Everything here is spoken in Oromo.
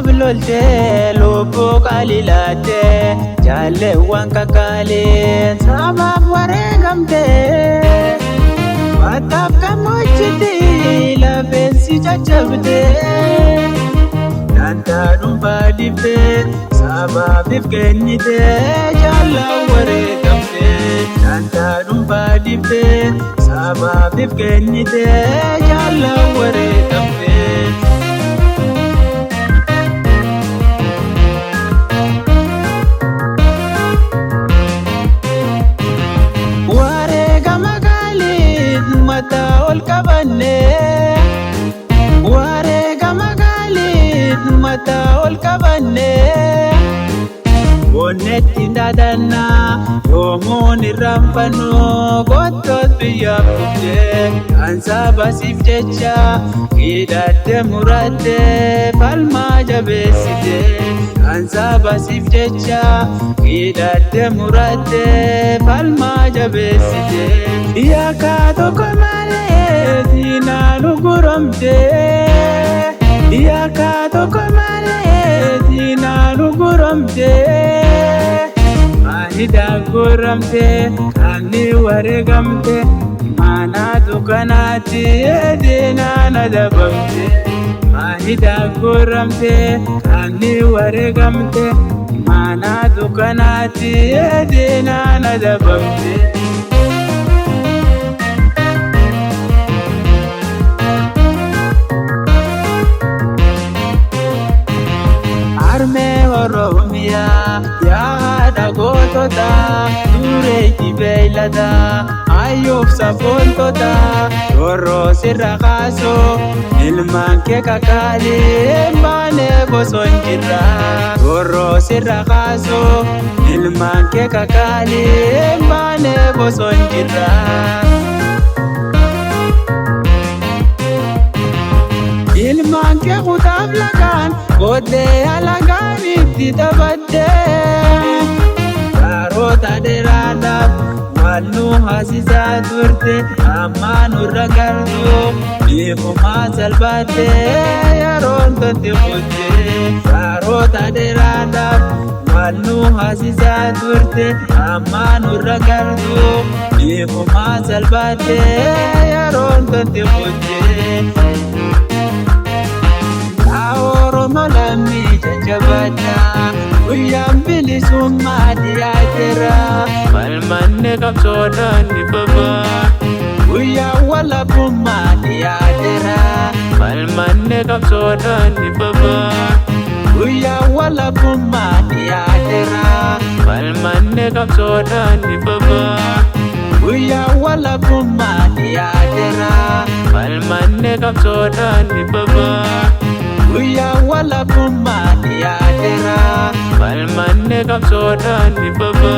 Nablolte lubu kalilate jale wanka kale sabab waregamte watap kamochiti la bensi chachabde nanta dumba dibde sabab ifkenite jala waregamte nanta dumba dibde sabab ifkenite jala waregamte mata ol kabane warega magalid mata ol kabane onetti dadana yomon rampano gotot biyabde ansa basif jecha idade murade palma jabeside ansa basif jecha idade murade palma jabeside yaka toko male dina luguramte yaka toko male dina luguramte mahida guramte kani waregamte mana dukanati dina nadabamte mahida guramte kani waregamte mana dukanati dina nadabamte Oromia ya dagotota dure kibeilada ayub safontota oro sirakaso ilmanke kakali mane bosonjira oro sirakaso ilmanke kakali mane bosonjira ilmanke kutablakan kote alagani titabade karota derada walu hasisa durte amanu ragardo bimu masalbate yaron tante kote karota derada walu hasisa durte amanu ragardo bimu masalbate yaron tante kote Malami jajabata uyambili sumadi atera malmanne kapsoda ni baba uya wala bumadi atera malmanne kapsoda ni baba uya wala bumadi atera malmanne kapsoda ni baba uya wala bumadi atera malmanne kapsoda ni baba uya wala bumadi atera malmanne kapsoda ni baba